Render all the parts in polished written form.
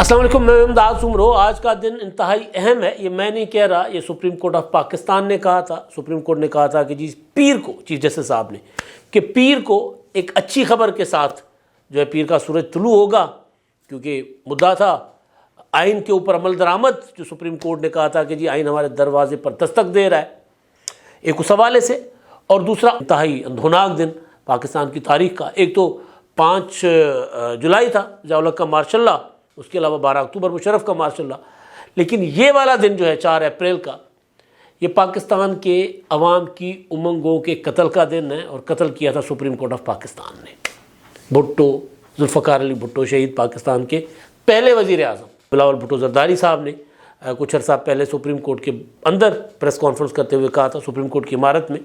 السلام علیکم، میں امداد سمرو۔ آج کا دن انتہائی اہم ہے۔ یہ میں نہیں کہہ رہا، یہ سپریم کورٹ آف پاکستان نے کہا تھا۔ سپریم کورٹ نے کہا تھا کہ جی پیر کو، چیف جسٹس صاحب نے، کہ پیر کو ایک اچھی خبر کے ساتھ جو ہے پیر کا سورج طلوع ہوگا، کیونکہ مدعا تھا آئین کے اوپر عمل درآمد، جو سپریم کورٹ نے کہا تھا کہ جی آئین ہمارے دروازے پر دستک دے رہا ہے، ایک اس حوالے سے۔ اور دوسرا انتہائی اندھوناک دن پاکستان کی تاریخ کا، ایک تو 5 جولائی تھا ضیاء الحق کا مارشل لاء، اس کے علاوہ 12 اکتوبر مشرف کا مارشل لاء، لیکن یہ والا دن جو ہے 4 اپریل کا، یہ پاکستان کے عوام کی امنگوں کے قتل کا دن ہے، اور قتل کیا تھا سپریم کورٹ آف پاکستان نے۔ بھٹو، ذوالفقار علی بھٹو شہید، پاکستان کے پہلے وزیر اعظم بلاول بھٹو زرداری صاحب نے کچھ عرصہ پہلے سپریم کورٹ کے اندر پریس کانفرنس کرتے ہوئے کہا تھا، سپریم کورٹ کی عمارت میں،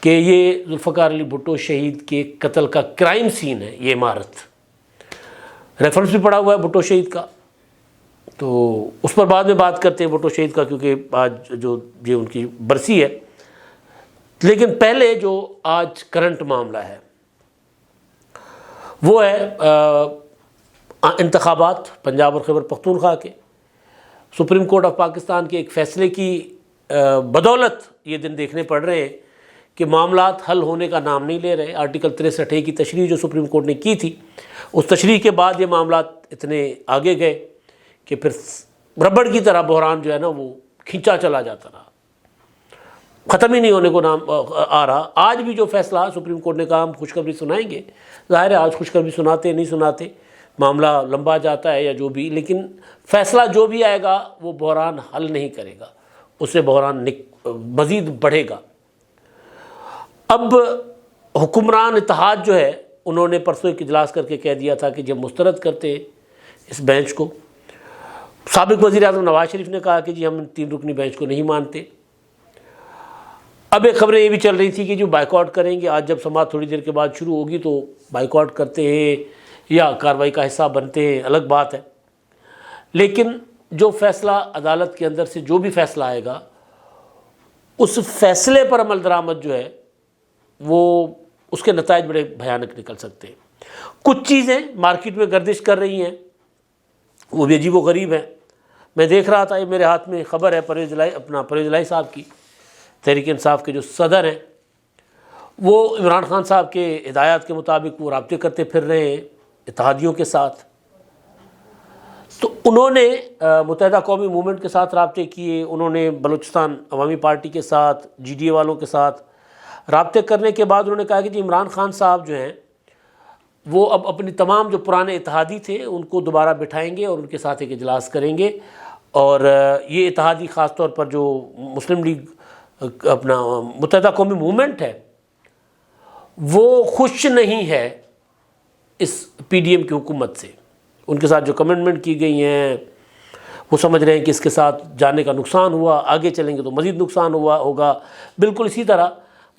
کہ یہ ذوالفقار علی بھٹو شہید کے قتل کا کرائم سین ہے یہ عمارت۔ ریفرنس بھی پڑا ہوا ہے بھٹو شہید کا، تو اس پر بعد میں بات کرتے ہیں بھٹو شہید کا، کیونکہ آج جو یہ ان کی برسی ہے۔ لیکن پہلے جو آج کرنٹ معاملہ ہے وہ ہے انتخابات پنجاب اور خیبر پختونخوا کے۔ سپریم کورٹ آف پاکستان کے ایک فیصلے کی بدولت یہ دن دیکھنے پڑ رہے ہیں کہ معاملات حل ہونے کا نام نہیں لے رہے۔ آرٹیکل 63 کی تشریح جو سپریم کورٹ نے کی تھی، اس تشریح کے بعد یہ معاملات اتنے آگے گئے کہ پھر ربڑ کی طرح بحران جو ہے نا وہ کھینچا چلا جاتا رہا، ختم ہی نہیں ہونے کو نام آ رہا۔ آج بھی جو فیصلہ سپریم کورٹ نے کہا ہم خوشخبری سنائیں گے، ظاہر ہے آج خوشخبری سناتے نہیں سناتے، معاملہ لمبا جاتا ہے یا جو بھی، لیکن فیصلہ جو بھی آئے گا وہ بحران حل نہیں کرے گا، اس سے بحران مزید بڑھے گا۔ اب حکمران اتحاد جو ہے، انہوں نے پرسوں ایک اجلاس کر کے کہہ دیا تھا کہ جب مسترد کرتے ہیں اس بینچ کو۔ سابق وزیر اعظم نواز شریف نے کہا کہ جی ہم 3 رکنی بینچ کو نہیں مانتے۔ اب ایک خبریں یہ بھی چل رہی تھی کہ جو بائیکاٹ کریں گے، آج جب سماعت تھوڑی دیر کے بعد شروع ہوگی تو بائیکاٹ کرتے ہیں یا کارروائی کا حصہ بنتے ہیں، الگ بات ہے۔ لیکن جو فیصلہ عدالت کے اندر سے جو بھی فیصلہ آئے گا، اس فیصلے پر عمل درآمد جو ہے وہ اس کے نتائج بڑے بھیانک نکل سکتے ہیں۔ کچھ چیزیں مارکیٹ میں گردش کر رہی ہیں، وہ بھی عجیب و غریب ہیں۔ میں دیکھ رہا تھا، یہ میرے ہاتھ میں خبر ہے پرویز الہی صاحب کی، تحریک انصاف کے جو صدر ہیں، وہ عمران خان صاحب کے ہدایات کے مطابق وہ رابطے کرتے پھر رہے ہیں اتحادیوں کے ساتھ۔ تو انہوں نے متحدہ قومی موومنٹ کے ساتھ رابطے کیے، انہوں نے بلوچستان عوامی پارٹی کے ساتھ، جی ڈی اے والوں کے ساتھ رابطے کرنے کے بعد انہوں نے کہا کہ جی عمران خان صاحب جو ہیں وہ اب اپنی تمام جو پرانے اتحادی تھے ان کو دوبارہ بٹھائیں گے اور ان کے ساتھ ایک اجلاس کریں گے، اور یہ اتحادی خاص طور پر جو مسلم لیگ اپنا متحدہ قومی موومنٹ ہے وہ خوش نہیں ہے اس پی ڈی ایم کی حکومت سے۔ ان کے ساتھ جو کمنٹمنٹ کی گئی ہیں وہ سمجھ رہے ہیں کہ اس کے ساتھ جانے کا نقصان ہوا، آگے چلیں گے تو مزید نقصان ہوگا۔ بالکل اسی طرح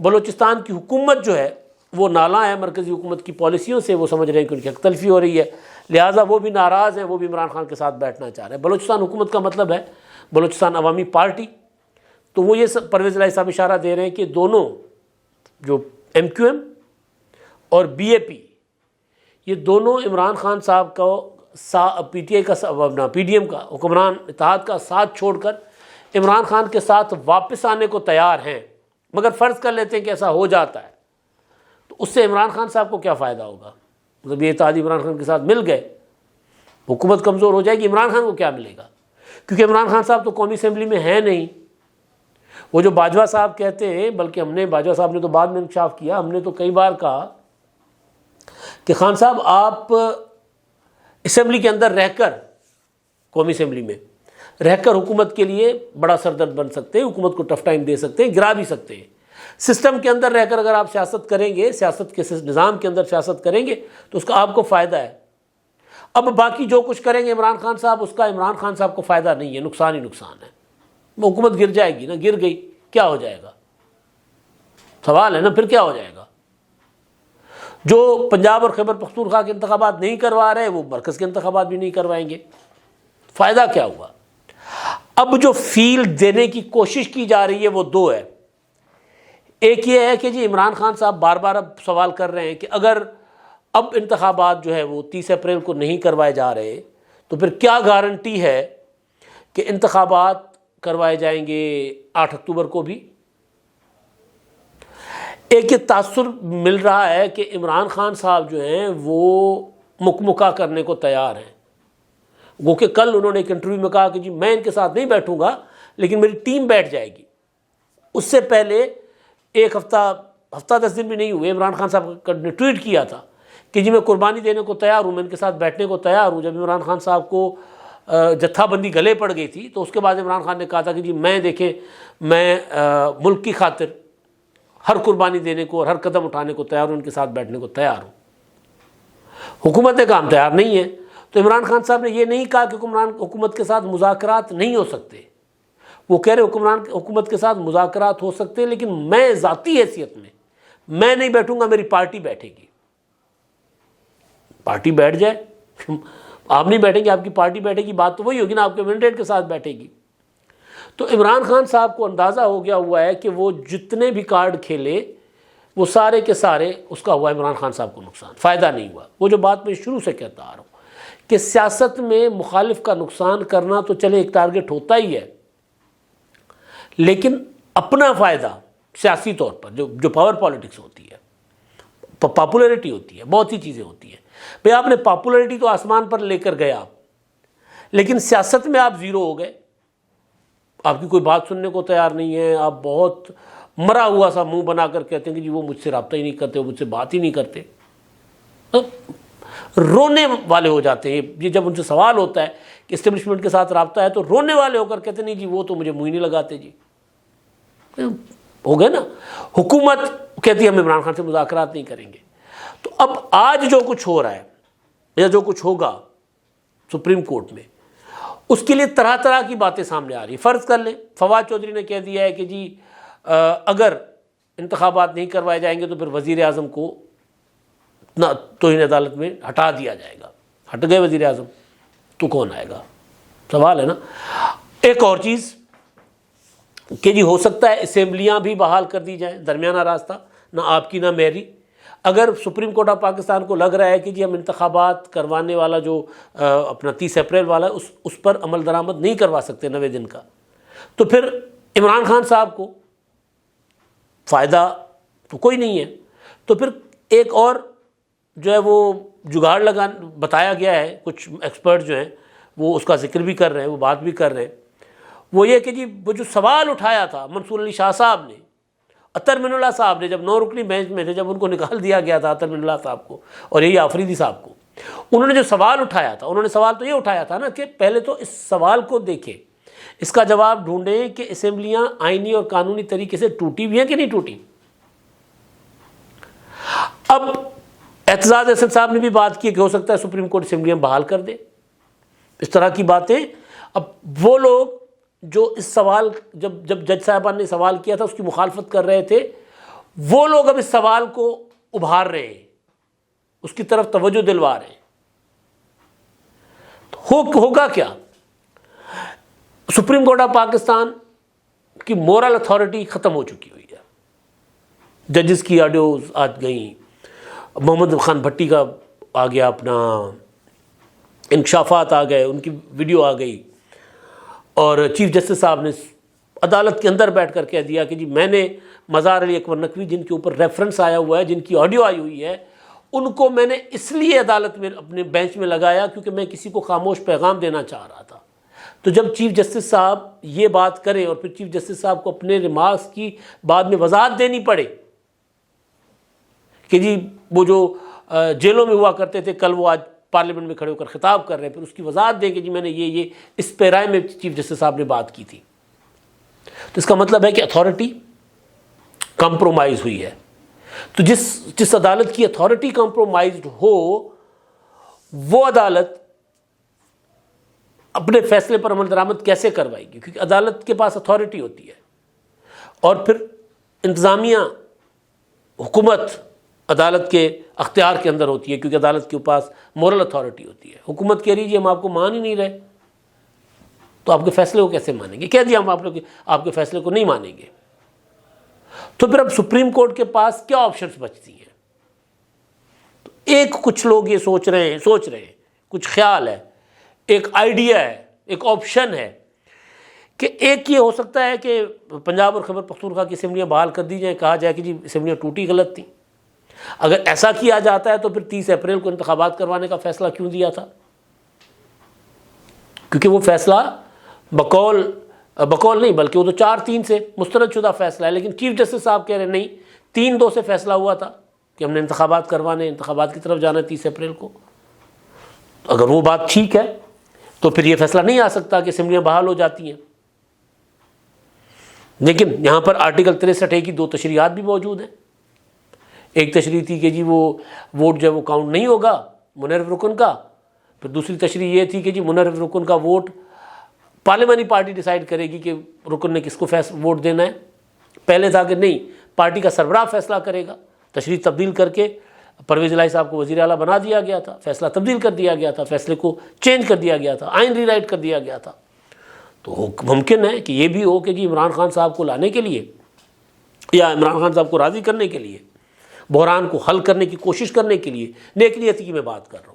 بلوچستان کی حکومت جو ہے وہ نالاں ہے مرکزی حکومت کی پالیسیوں سے، وہ سمجھ رہے ہیں کہ ان کی حق تلفی ہو رہی ہے، لہٰذا وہ بھی ناراض ہیں، وہ بھی عمران خان کے ساتھ بیٹھنا چاہ رہے ہیں۔ بلوچستان حکومت کا مطلب ہے بلوچستان عوامی پارٹی۔ تو وہ یہ پرویز الہی صاحب اشارہ دے رہے ہیں کہ دونوں جو ایم کیو ایم اور بی اے پی، یہ دونوں عمران خان صاحب کو پی ٹی ایم کا حکمران اتحاد کا ساتھ چھوڑ کر عمران خان کے ساتھ واپس آنے کو تیار ہیں، مگر فرض کر لیتے ہیں کہ ایسا ہو جاتا ہے تو اس سے عمران خان صاحب کو کیا فائدہ ہوگا؟ مطلب یہ اتحادی عمران خان کے ساتھ مل گئے، حکومت کمزور ہو جائے گی، عمران خان کو کیا ملے گا؟ کیونکہ عمران خان صاحب تو قومی اسمبلی میں ہیں نہیں۔ وہ جو باجوہ صاحب کہتے ہیں، بلکہ باجوہ صاحب نے تو بعد میں انکشاف کیا، ہم نے تو کئی بار کہا کہ خان صاحب آپ اسمبلی کے اندر رہ کر، قومی اسمبلی میں رہ کر حکومت کے لیے بڑا سردرد بن سکتے ہیں، حکومت کو ٹف ٹائم دے سکتے ہیں، گرا بھی سکتے ہیں۔ سسٹم کے اندر رہ کر اگر آپ سیاست کریں گے، سیاست کے نظام کے اندر سیاست کریں گے تو اس کا آپ کو فائدہ ہے۔ اب باقی جو کچھ کریں گے عمران خان صاحب، اس کا عمران خان صاحب کو فائدہ نہیں ہے، نقصان ہی نقصان ہے۔ وہ حکومت گر جائے گی نا، گر گئی کیا ہو جائے گا؟ سوال ہے نا، پھر کیا ہو جائے گا؟ جو پنجاب اور خیبر پختونخوا کے انتخابات نہیں کروا رہے وہ مرکز کے انتخابات بھی نہیں کروائیں گے، فائدہ کیا ہوا؟ اب جو فیل دینے کی کوشش کی جا رہی ہے وہ 2 ہے۔ ایک یہ ہے کہ جی عمران خان صاحب بار بار اب سوال کر رہے ہیں کہ اگر اب انتخابات جو ہے وہ 30 اپریل کو نہیں کروائے جا رہے تو پھر کیا گارنٹی ہے کہ انتخابات کروائے جائیں گے 8 اکتوبر کو بھی؟ ایک یہ تاثر مل رہا ہے کہ عمران خان صاحب جو ہیں وہ مکمکا کرنے کو تیار ہیں، وہ کہ کل انہوں نے ایک انٹرویو میں کہا کہ جی میں ان کے ساتھ نہیں بیٹھوں گا لیکن میری ٹیم بیٹھ جائے گی۔ اس سے پہلے ایک ہفتہ 10 دن بھی نہیں ہوئے، عمران خان صاحب نے ٹویٹ کیا تھا کہ جی میں قربانی دینے کو تیار ہوں، میں ان کے ساتھ بیٹھنے کو تیار ہوں۔ جب عمران خان صاحب کو جتھا بندی گلے پڑ گئی تھی تو اس کے بعد عمران خان نے کہا تھا کہ جی میں دیکھیں میں ملک کی خاطر ہر قربانی دینے کو اور ہر قدم اٹھانے کو تیار ہوں، ان کے ساتھ بیٹھنے کو تیار ہوں۔ حکومت کا ہم تیار نہیں ہے، تو عمران خان صاحب نے یہ نہیں کہا کہ حکومت کے ساتھ مذاکرات نہیں ہو سکتے، وہ کہہ رہے حکومت کے ساتھ مذاکرات ہو سکتے ہیں لیکن میں ذاتی حیثیت میں نہیں بیٹھوں گا، میری پارٹی بیٹھے گی۔ پارٹی بیٹھ جائے، آپ نہیں بیٹھیں گے، آپ کی پارٹی بیٹھے گی، بات تو وہی ہوگی نا، آپ کے مینڈیٹ کے ساتھ بیٹھے گی۔ تو عمران خان صاحب کو اندازہ ہو گیا ہوا ہے کہ وہ جتنے بھی کارڈ کھیلے وہ سارے کے سارے اس کا ہوا عمران خان صاحب کو نقصان، فائدہ نہیں ہوا۔ وہ جو بات میں شروع سے کہتا آ رہا ہوں کہ سیاست میں مخالف کا نقصان کرنا تو چلے ایک ٹارگٹ ہوتا ہی ہے، لیکن اپنا فائدہ سیاسی طور پر جو پاور پالیٹکس ہوتی ہے، پاپولیرٹی ہوتی ہے، بہت سی چیزیں ہوتی ہیں۔ بھئی آپ نے پاپولیرٹی تو آسمان پر لے کر گئے آپ، لیکن سیاست میں آپ زیرو ہو گئے، آپ کی کوئی بات سننے کو تیار نہیں ہے، آپ بہت مرا ہوا سا منہ بنا کر کہتے ہیں کہ جی وہ مجھ سے رابطہ ہی نہیں کرتے، وہ مجھ سے بات ہی نہیں کرتے، رونے والے ہو جاتے ہیں۔ یہ جب ان سے سوال ہوتا ہے کہ اسٹیبلشمنٹ کے ساتھ رابطہ ہے تو رونے والے ہو کر کہتے ہیں نہیں جی وہ تو مجھے منہ ہی نہیں لگاتے، جی ہو گئے نا۔ حکومت کہتی ہے ہم عمران خان سے مذاکرات نہیں کریں گے۔ تو اب آج جو کچھ ہو رہا ہے یا جو کچھ ہوگا سپریم کورٹ میں، اس کے لیے طرح طرح کی باتیں سامنے آ رہی ہیں۔ فرض کر لیں فواد چودھری نے کہہ دیا ہے کہ جی اگر انتخابات نہیں کروائے جائیں گے تو پھر وزیر اعظم کو توہین عدالت میں ہٹا دیا جائے گا۔ ہٹ گئے وزیر اعظم تو کون آئے گا؟ سوال ہے نا۔ ایک اور چیز کہ جی ہو سکتا ہے اسمبلیاں بھی بحال کر دی جائیں، درمیانہ راستہ، نہ آپ کی نہ میری۔ اگر سپریم کورٹ آف پاکستان کو لگ رہا ہے کہ جی ہم انتخابات کروانے والا جو اپنا 30 اپریل والا ہے اس پر عمل درآمد نہیں کروا سکتے 90 دن کا، تو پھر عمران خان صاحب کو فائدہ تو کوئی نہیں ہے۔ تو پھر ایک اور جو ہے وہ جگاڑ بتایا گیا ہے، کچھ ایکسپرٹ جو ہیں وہ اس کا ذکر بھی کر رہے ہیں، وہ بات بھی کر رہے ہیں، وہ یہ کہ جی وہ جو سوال اٹھایا تھا منصور علی شاہ صاحب نے، اطہر من اللہ صاحب نے، جب 9 رکنی بینچ میں تھے، جب ان کو نکال دیا گیا تھا اطہر من اللہ صاحب کو اور یہی آفریدی صاحب کو، انہوں نے جو سوال اٹھایا تھا، انہوں نے سوال تو یہ اٹھایا تھا نا کہ پہلے تو اس سوال کو دیکھیں، اس کا جواب ڈھونڈیں کہ اسمبلیاں آئینی اور قانونی طریقے سے ٹوٹی بھی ہیں کہ نہیں ٹوٹی۔ اب اعتزاز احسن صاحب نے بھی بات کی کہ ہو سکتا ہے سپریم کورٹ اسمبلیاں بحال کر دے، اس طرح کی باتیں۔ اب وہ لوگ جو اس سوال جب جج صاحبان نے سوال کیا تھا اس کی مخالفت کر رہے تھے، وہ لوگ اب اس سوال کو ابھار رہے ہیں، اس کی طرف توجہ دلوا رہے ہیں۔ ہوگا کیا؟ سپریم کورٹ آف پاکستان کی مورل اتھارٹی ختم ہو چکی ہوئی ہے۔ ججز کی آڈیوز آج گئیں، محمد خان بھٹی کا آ گیا، اپنا انکشافات آ گئے، ان کی ویڈیو آ گئی، اور چیف جسٹس صاحب نے عدالت کے اندر بیٹھ کر کہہ دیا کہ جی میں نے مزار علی اکبر نقوی جن کے اوپر ریفرنس آیا ہوا ہے، جن کی آڈیو آئی ہوئی ہے، ان کو میں نے اس لیے عدالت میں اپنے بینچ میں لگایا کیونکہ میں کسی کو خاموش پیغام دینا چاہ رہا تھا۔ تو جب چیف جسٹس صاحب یہ بات کریں اور پھر چیف جسٹس صاحب کو اپنے ریمارکس کی بعد میں وضاحت دینی پڑے کہ جی وہ جو جیلوں میں ہوا کرتے تھے، کل وہ آج پارلیمنٹ میں کھڑے ہو کر خطاب کر رہے ہیں، پھر اس کی وضاحت دیں کہ جی میں نے یہ اس پیرائے میں چیف جسٹس صاحب نے بات کی تھی، تو اس کا مطلب ہے کہ اتھارٹی کمپرومائز ہوئی ہے۔ تو جس عدالت کی اتھارٹی کمپرومائزڈ ہو، وہ عدالت اپنے فیصلے پر عمل درآمد کیسے کروائے گی؟ کیونکہ عدالت کے پاس اتھارٹی ہوتی ہے، اور پھر انتظامیہ حکومت عدالت کے اختیار کے اندر ہوتی ہے، کیونکہ عدالت کے پاس مورل اتھارٹی ہوتی ہے۔ حکومت کہہ رہی ہے ہم آپ کو مان ہی نہیں رہے، تو آپ کے فیصلے کو کیسے مانیں گے؟ کہہ دیا ہم آپ کے فیصلے کو نہیں مانیں گے، تو پھر اب سپریم کورٹ کے پاس کیا آپشنز بچتی ہیں؟ تو کچھ لوگ یہ سوچ رہے ہیں، کچھ خیال ہے ایک آئیڈیا ہے، ایک آپشن ہے کہ ایک یہ ہو سکتا ہے کہ پنجاب اور خیبر پختونخوا کی اسمبلیاں بحال کر دی جائیں، کہا جائے کہ جی اسمبلیاں ٹوٹی غلط تھیں۔ اگر ایسا کیا جاتا ہے تو پھر 30 اپریل کو انتخابات کروانے کا فیصلہ کیوں دیا تھا؟ کیونکہ وہ فیصلہ بقول نہیں بلکہ وہ تو 4-3 سے مسترد شدہ فیصلہ ہے، لیکن چیف جسٹس صاحب کہہ رہے ہیں نہیں، 3-2 سے فیصلہ ہوا تھا کہ ہم نے انتخابات کروانے، انتخابات کی طرف جانا ہے 30 اپریل کو۔ اگر وہ بات ٹھیک ہے تو پھر یہ فیصلہ نہیں آ سکتا کہ اسمبلیاں بحال ہو جاتی ہیں۔ لیکن یہاں پر آرٹیکل 63A کی 2 تشریحات بھی موجود ہیں۔ ایک تشریح تھی کہ جی وہ ووٹ جو ہے وہ کاؤنٹ نہیں ہوگا منحرف رکن کا، پھر دوسری تشریح یہ تھی کہ جی منحرف رکن کا ووٹ پارلیمانی پارٹی ڈیسائیڈ کرے گی کہ رکن نے کس کو ووٹ دینا ہے۔ پہلے تھا کہ نہیں، پارٹی کا سربراہ فیصلہ کرے گا۔ تشریح تبدیل کر کے پرویز الہی صاحب کو وزیر اعلیٰ بنا دیا گیا تھا، فیصلہ تبدیل کر دیا گیا تھا، فیصلے کو چینج کر دیا گیا تھا، آئین ری رائٹ کر دیا گیا تھا۔ تو ممکن ہے کہ یہ بھی ہو کہ جی عمران خان صاحب کو لانے کے لیے یا عمران خان صاحب کو راضی کرنے کے لیے، بحران کو حل کرنے کی کوشش کرنے کے لیے، نیک نیتی کی میں بات کر رہا ہوں،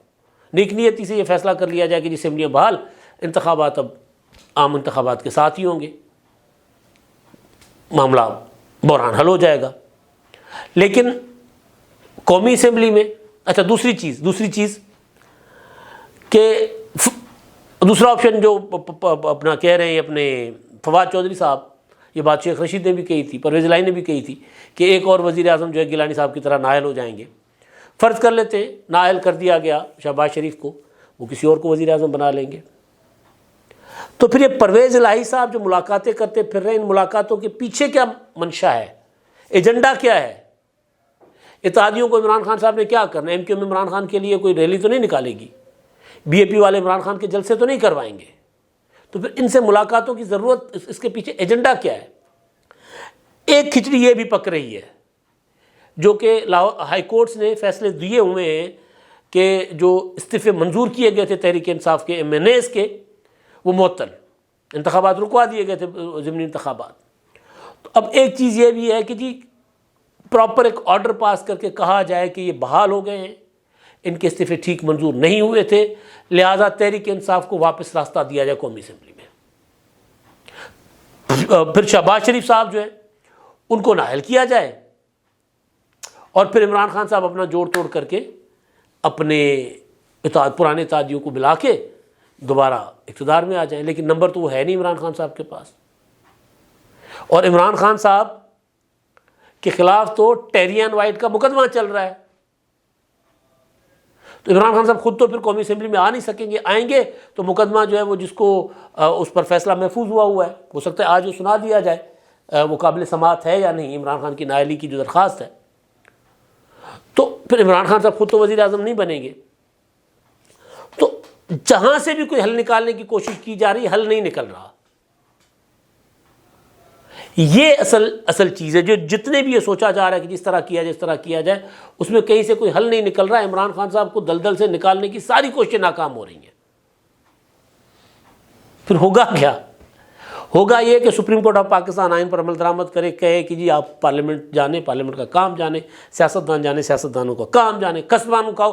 نیک نیتی سے یہ فیصلہ کر لیا جائے کہ جی اسمبلیاں بحال، انتخابات اب عام انتخابات کے ساتھ ہی ہوں گے، معاملہ بحران حل ہو جائے گا۔ لیکن قومی اسمبلی میں اچھا دوسری چیز کہ دوسرا آپشن جو اپنا کہہ رہے ہیں اپنے فواد چودھری صاحب، یہ بات شیخ رشید نے بھی کہی تھی، پرویز الہی نے بھی کہی تھی کہ ایک اور وزیر اعظم جو ہے گیلانی صاحب کی طرح نائل ہو جائیں گے۔ فرض کر لیتے ہیں نائل کر دیا گیا شہباز شریف کو، وہ کسی اور کو وزیر اعظم بنا لیں گے، تو پھر یہ پرویز الہی صاحب جو ملاقاتیں کرتے پھر رہے، ان ملاقاتوں کے پیچھے کیا منشا ہے، ایجنڈا کیا ہے؟ اتحادیوں کو عمران خان صاحب نے کیا کرنا ہے؟ M Q M Imran Khan کے لیے کوئی ریلی تو نہیں نکالے گی، بی اے پی والے عمران خان کے جلسے تو نہیں کروائیں گے، تو پھر ان سے ملاقاتوں کی ضرورت، اس کے پیچھے ایجنڈا کیا ہے؟ ایک کھچڑی یہ بھی پک رہی ہے جو کہ ہائی کورٹس نے فیصلے دیے ہوئے ہیں کہ جو استعفے منظور کیے گئے تھے تحریک انصاف کے ایم این ایز کے، وہ معطل، انتخابات رکوا دیے گئے تھے ضمنی انتخابات۔ تو اب ایک چیز یہ بھی ہے کہ جی پراپر ایک آرڈر پاس کر کے کہا جائے کہ یہ بحال ہو گئے ہیں، ان کے استعفے ٹھیک منظور نہیں ہوئے تھے، لہذا تحریک انصاف کو واپس راستہ دیا جائے قومی اسمبلی میں۔ پھر شہباز شریف صاحب جو ہیں ان کو نااہل کیا جائے، اور پھر عمران خان صاحب اپنا جوڑ توڑ کر کے اپنے پرانے اتحادیوں کو ملا کے دوبارہ اقتدار میں آ جائیں۔ لیکن نمبر تو وہ ہے نہیں عمران خان صاحب کے پاس، اور عمران خان صاحب کے خلاف تو ٹیرین وائٹ کا مقدمہ چل رہا ہے، تو عمران خان صاحب خود تو پھر قومی اسمبلی میں آ نہیں سکیں گے، آئیں گے تو مقدمہ جو ہے وہ جس کو اس پر فیصلہ محفوظ ہوا ہے، ہو سکتا ہے آج وہ سنا دیا جائے وہ قابل سماعت ہے یا نہیں، عمران خان کی نااہلی کی جو درخواست ہے، تو پھر عمران خان صاحب خود تو وزیر اعظم نہیں بنیں گے۔ تو جہاں سے بھی کوئی حل نکالنے کی کوشش کی جا رہی، حل نہیں نکل رہا۔ یہ اصل چیز ہے جو جتنے بھی یہ سوچا جا رہا ہے کہ جس طرح کیا جائے اس طرح کیا جائے، اس میں کہیں سے کوئی حل نہیں نکل رہا ہے۔ عمران خان صاحب کو دلدل سے نکالنے کی ساری کوششیں ناکام ہو رہی ہیں۔ پھر ہوگا کیا؟ ہوگا یہ کہ سپریم کورٹ آف پاکستان آئین پر عمل درآمد کرے، کہے کہ جی آپ پارلیمنٹ جانے، پارلیمنٹ کا کام جانے، سیاستدان جانے، سیاستدانوں کا کام جانے، قصبانوں کا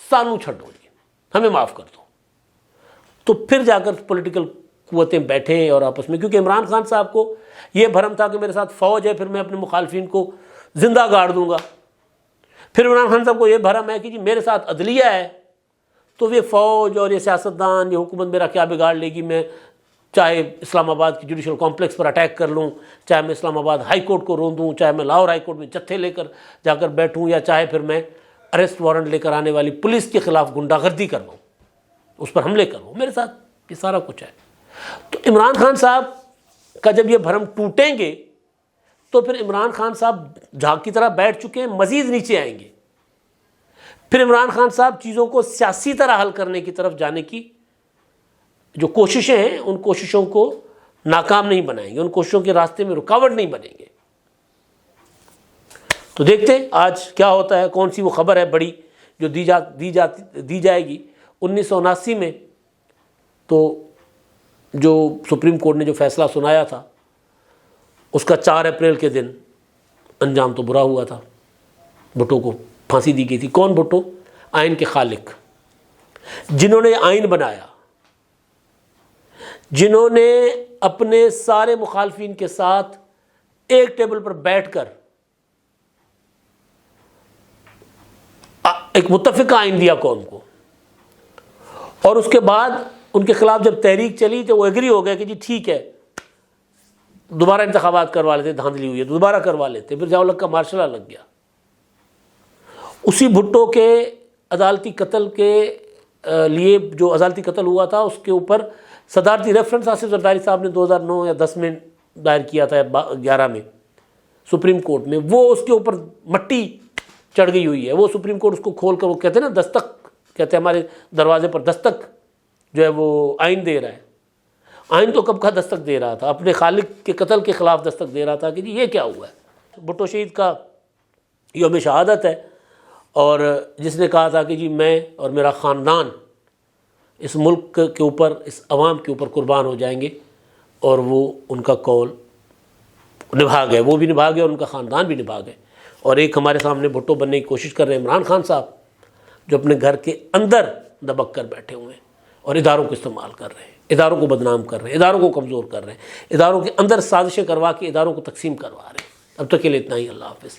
سانو چھڈو جی، ہمیں معاف کر دو۔ تو پھر جا کر پولیٹیکل قوتیں بیٹھیں اور آپس میں، کیونکہ عمران خان صاحب کو یہ بھرم تھا کہ میرے ساتھ فوج ہے، پھر میں اپنے مخالفین کو زندہ گاڑ دوں گا۔ پھر عمران خان صاحب کو یہ بھرم ہے کہ جی میرے ساتھ عدلیہ ہے، تو یہ فوج اور یہ سیاستدان، یہ حکومت میرا کیا بگاڑ لے گی، میں چاہے اسلام آباد کی جوڈیشل کمپلیکس پر اٹیک کر لوں، چاہے میں اسلام آباد ہائی کورٹ کو روندوں، چاہے میں لاہور ہائی کورٹ میں جتھے لے کر جا کر بیٹھوں، یا چاہے پھر میں اریسٹ وارنٹ لے کر آنے والی پولیس کے خلاف گنڈا گردی کرواؤں، اس پر حملے کرواؤں، میرے ساتھ یہ سارا کچھ ہے۔ تو عمران خان صاحب کا جب یہ بھرم ٹوٹیں گے تو پھر عمران خان صاحب جھاگ کی طرح بیٹھ چکے ہیں، مزید نیچے آئیں گے۔ پھر عمران خان صاحب چیزوں کو سیاسی طرح حل کرنے کی طرف جانے کی جو کوششیں ہیں، ان کوششوں کو ناکام نہیں بنائیں گے، ان کوششوں کے راستے میں رکاوٹ نہیں بنیں گے۔ تو دیکھتے ہیں آج کیا ہوتا ہے، کون سی وہ خبر ہے بڑی جو دی جائے گی۔ 1979 میں تو جو سپریم کورٹ نے جو فیصلہ سنایا تھا، اس کا 4 اپریل کے دن انجام تو برا ہوا تھا، بھٹو کو پھانسی دی گئی تھی۔ کون بھٹو؟ آئین کے خالق، جنہوں نے آئین بنایا، جنہوں نے اپنے سارے مخالفین کے ساتھ ایک ٹیبل پر بیٹھ کر ایک متفقہ آئین دیا قوم کو، اور اس کے بعد ان کے خلاف جب تحریک چلی تو وہ ایگری ہو گئے کہ جی ٹھیک ہے دوبارہ انتخابات کروا لیتے، دھاندلی ہوئی ہے دوبارہ کروا لیتے، پھر ضیاء الحق کا مارشل لا لگ گیا۔ اسی بھٹو کے عدالتی قتل کے لیے جو عدالتی قتل ہوا تھا اس کے اوپر صدارتی ریفرنس آصف زرداری صاحب نے 2009 یا 10 میں دائر کیا تھا، 11 میں سپریم کورٹ میں، وہ اس کے اوپر مٹی چڑھ گئی ہوئی ہے۔ وہ سپریم کورٹ اس کو کھول کر وہ کہتے ہیں نا دستک، کہتے ہیں ہمارے دروازے پر دستک جو ہے وہ آئین دے رہا ہے۔ آئین تو کب کا دستک دے رہا تھا، اپنے خالق کے قتل کے خلاف دستک دے رہا تھا کہ جی یہ کیا ہوا ہے۔ بھٹو شہید کا یوم شہادت ہے، اور جس نے کہا تھا کہ جی میں اور میرا خاندان اس ملک کے اوپر، اس عوام کے اوپر قربان ہو جائیں گے، اور وہ ان کا قول نبھا گئے، وہ بھی نبھا گئے اور ان کا خاندان بھی نبھا گئے۔ اور ایک ہمارے سامنے بھٹو بننے کی کوشش کر رہے ہیں عمران خان صاحب، جو اپنے گھر کے اندر دبک کر بیٹھے ہوئے ہیں اور اداروں کو استعمال کر رہے ہیں، اداروں کو بدنام کر رہے ہیں، اداروں کو کمزور کر رہے ہیں، اداروں کے اندر سازشیں کروا کے اداروں کو تقسیم کروا رہے ہیں۔ اب تک کے لیے اتنا ہی، اللہ حافظ۔